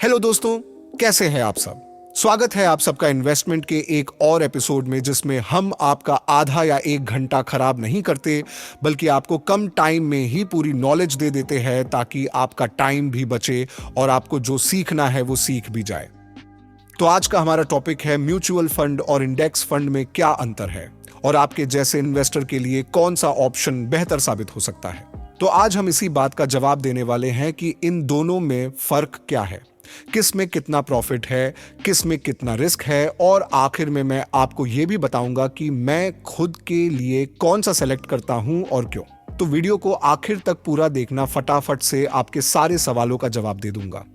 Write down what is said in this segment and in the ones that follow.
Hello दोस्तों, कैसे हैं आप सब। स्वागत है आप सबका इन्वेस्टमेंट के एक और एपिसोड में, जिसमें हम आपका आधा या एक घंटा खराब नहीं करते, बल्कि आपको कम टाइम में ही पूरी नॉलेज दे देते हैं ताकि आपका टाइम भी बचे और आपको जो सीखना है वो सीख भी जाए। तो आज का हमारा टॉपिक है म्यूचुअल फंड और इंडेक्स फंड में क्या अंतर है और आपके जैसे इन्वेस्टर के लिए कौन सा ऑप्शन बेहतर साबित हो सकता है। तो आज हम इसी बात का जवाब देने वाले हैं कि इन दोनों में फर्क क्या है, किस में कितना प्रॉफिट है, किस में कितना रिस्क है, और आखिर में मैं आपको यह भी बताऊंगा कि मैं खुद के लिए कौन सा सेलेक्ट करता हूं और क्यों। तो वीडियो को आखिर तक पूरा देखना, फटाफट से आपके सारे सवालों का जवाब दे दूंगा।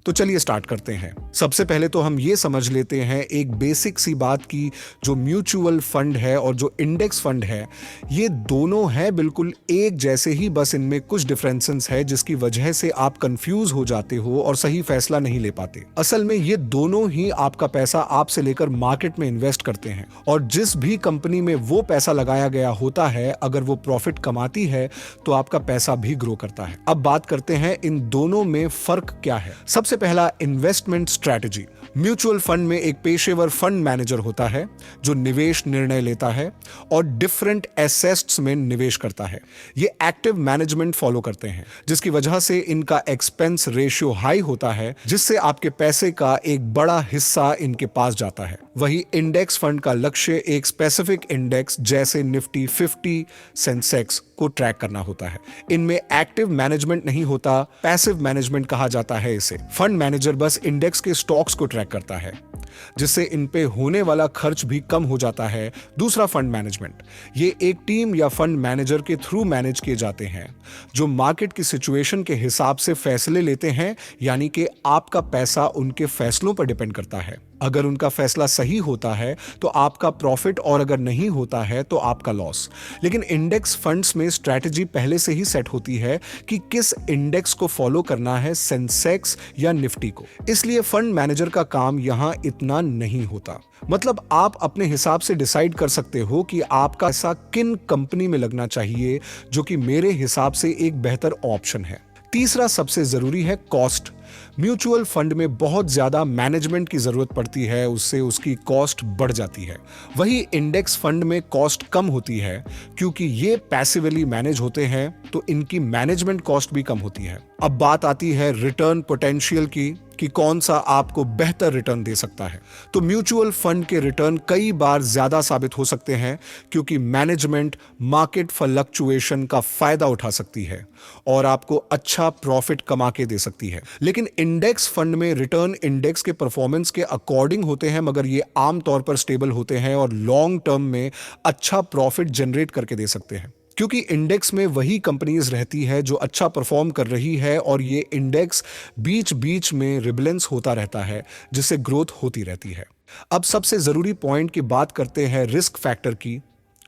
तो चलिए स्टार्ट करते हैं। सबसे पहले तो हम ये समझ लेते हैं एक बेसिक सी बात की, जो म्यूचुअल फंड है और जो इंडेक्स फंड है, ये दोनों हैं बिल्कुल एक जैसे ही, बस इनमें कुछ डिफरेंसेस है जिसकी वजह से आप कंफ्यूज हो जाते हो और सही फैसला नहीं ले पाते। असल में ये दोनों ही आपका पैसा आपसे लेकर मार्केट में इन्वेस्ट करते हैं, और जिस भी कंपनी में वो पैसा लगाया गया होता है, अगर वो प्रॉफिट कमाती है तो आपका पैसा भी ग्रो करता है। अब बात करते हैं इन दोनों में फर्क क्या है। सबसे पहला, इन्वेस्टमेंट स्ट्रैटेजी। म्यूचुअल फंड में एक पेशेवर फंड मैनेजर होता है जो निवेश निर्णय लेता है और डिफरेंट एसेट्स में निवेश करता है। ये एक्टिव मैनेजमेंट फॉलो करते हैं, जिसकी वजह से इनका एक्सपेंस रेशियो हाई होता है, जिससे आपके पैसे का एक बड़ा हिस्सा इनके पास जाता है। वही इंडेक्स फंड का लक्ष्य एक स्पेसिफिक इंडेक्स जैसे निफ्टी 50, सेंसेक्स को ट्रैक करना होता है। इनमें एक्टिव मैनेजमेंट नहीं होता, पैसिव मैनेजमेंट कहा जाता है इसे। फंड मैनेजर बस इंडेक्स के स्टॉक्स को ट्रैक करता है, जिससे इन पे होने वाला खर्च भी कम हो जाता है। दूसरा, फंड मैनेजमेंट। ये एक टीम या फंड मैनेजर के थ्रू मैनेज किए जाते हैं, जो मार्केट की सिचुएशन के हिसाब से फैसले लेते हैं, यानी कि आपका पैसा उनके फैसलों पर डिपेंड करता है। अगर उनका फैसला सही होता है तो आपका प्रॉफिट, और अगर नहीं होता है तो आपका लॉस। लेकिन इंडेक्स फंड्स में स्ट्रैटेजी पहले से ही सेट होती है कि किस इंडेक्स को फॉलो करना है, सेंसेक्स या निफ्टी को। इसलिए फंड मैनेजर का काम यहां इतना नहीं होता। मतलब आप अपने हिसाब से डिसाइड कर सकते हो कि आपका पैसा किन कंपनी में लगना चाहिए, जो कि मेरे हिसाब से एक बेहतर ऑप्शन है। तीसरा सबसे जरूरी है कॉस्ट। म्यूचुअल फंड में बहुत ज्यादा मैनेजमेंट की जरूरत पड़ती है, उससे उसकी कॉस्ट बढ़ जाती है। वही इंडेक्स फंड में कॉस्ट कम होती है, क्योंकि ये पैसिवली मैनेज होते हैं, तो इनकी मैनेजमेंट कॉस्ट भी कम होती है। अब बात आती है रिटर्न पोटेंशियल की, कि कौन सा आपको बेहतर रिटर्न दे सकता है। तो म्यूचुअल फंड के रिटर्न कई बार ज्यादा साबित हो सकते हैं, क्योंकि मैनेजमेंट मार्केट फ्लक्चुएशन का फायदा उठा सकती है और आपको अच्छा प्रॉफिट कमा के दे सकती है। लेकिन इंडेक्स फंड में रिटर्न इंडेक्स के परफॉर्मेंस के अकॉर्डिंग होते हैं, मगर ये आमतौर पर स्टेबल होते हैं और लॉन्ग टर्म में अच्छा प्रॉफिट जनरेट करके दे सकते हैं, क्योंकि इंडेक्स में वही कंपनीज रहती है जो अच्छा परफॉर्म कर रही है, और ये इंडेक्स बीच बीच में रिबलेंस होता रहता है, जिससे ग्रोथ होती रहती है। अब सबसे जरूरी पॉइंट की बात करते हैं रिस्क फैक्टर की।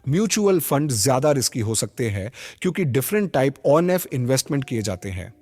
म्यूचुअल फंड ज्यादा रिस्की हो सकते हैं, क्योंकि different type on F investment किए जाते हैं,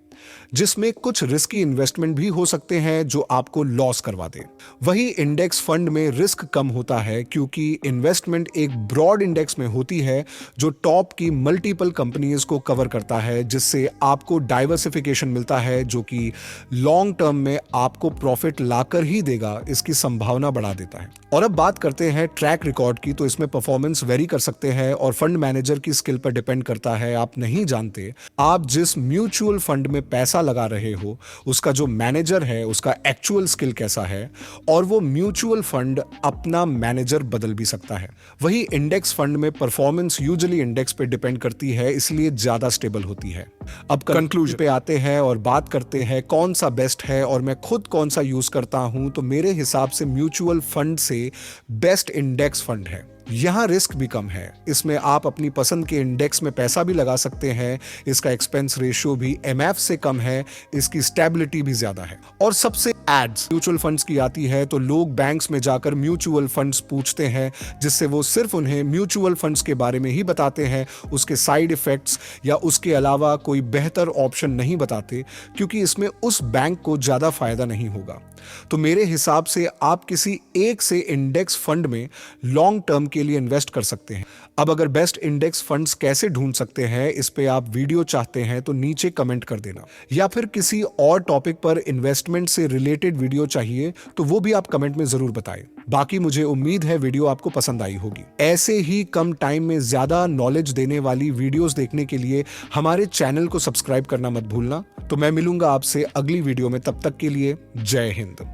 जिसमें कुछ रिस्की इन्वेस्टमेंट भी हो सकते हैं जो आपको लॉस करवा दे। वही इंडेक्स फंड में रिस्क कम होता है, क्योंकि इन्वेस्टमेंट एक ब्रॉड इंडेक्स में होती है जो टॉप की मल्टीपल कंपनीज को कवर करता है, जिससे आपको डाइवर्सिफिकेशन मिलता है, जो कि लॉन्ग टर्म में आपको प्रॉफिट लाकर ही देगा, इसकी संभावना बढ़ा देता है। और अब बात करते हैं ट्रैक रिकॉर्ड की। तो इसमें परफॉर्मेंस वेरी कर सकते हैं और फंड मैनेजर की स्किल पर डिपेंड करता है। आप नहीं जानते आप जिस म्यूचुअल फंड में पैसा लगा रहे हो, उसका जो मैनेजर है उसका एक्चुअल स्किल कैसा है, और वो म्यूचुअल फंड अपना मैनेजर बदल भी सकता है। वही इंडेक्स फंड में परफॉर्मेंस यूजुअली इंडेक्स पे डिपेंड करती है, इसलिए ज्यादा स्टेबल होती है। अब कंक्लूजन पे आते हैं और बात करते हैं कौन सा बेस्ट है और मैं खुद कौन सा यूज करता हूं। तो मेरे हिसाब से म्यूचुअल फंड से बेस्ट इंडेक्स फंड है। यहां रिस्क भी कम है, इसमें आप अपनी पसंद के इंडेक्स में पैसा भी लगा सकते हैं, इसका एक्सपेंस रेशियो भी एमएफ से कम है, इसकी स्टेबिलिटी भी ज्यादा है। और सबसे एड्स म्यूचुअल फंड्स की आती है तो लोग बैंक्स में जाकर म्यूचुअल फंड्स पूछते हैं, जिससे वो सिर्फ उन्हें म्यूचुअल फंड्स के बारे में ही बताते हैं, उसके साइड इफेक्ट्स या उसके अलावा कोई बेहतर ऑप्शन नहीं बताते, क्योंकि इसमें उस बैंक को ज्यादा फायदा नहीं होगा। तो मेरे हिसाब से आप किसी एक से इंडेक्स फंड में लॉन्ग टर्म के लिए इन्वेस्ट कर सकते हैं। अब अगर बेस्ट इंडेक्स फंड्स कैसे ढूंढ सकते हैं, इस पे आप वीडियो चाहते हैं तो नीचे कमेंट कर देना, या फिर किसी और टॉपिक पर इन्वेस्टमेंट से रिलेटेड वीडियो चाहिए तो वो भी आप कमेंट में जरूर बताएं। बाकी मुझे उम्मीद है वीडियो आपको पसंद आई होगी। ऐसे ही कम टाइम में ज्यादा नॉलेज देने वाली वीडियोस देखने के लिए हमारे चैनल को सब्सक्राइब करना मत भूलना। तो मैं मिलूंगा आपसे अगली वीडियो में, तब तक के लिए जय हिंद।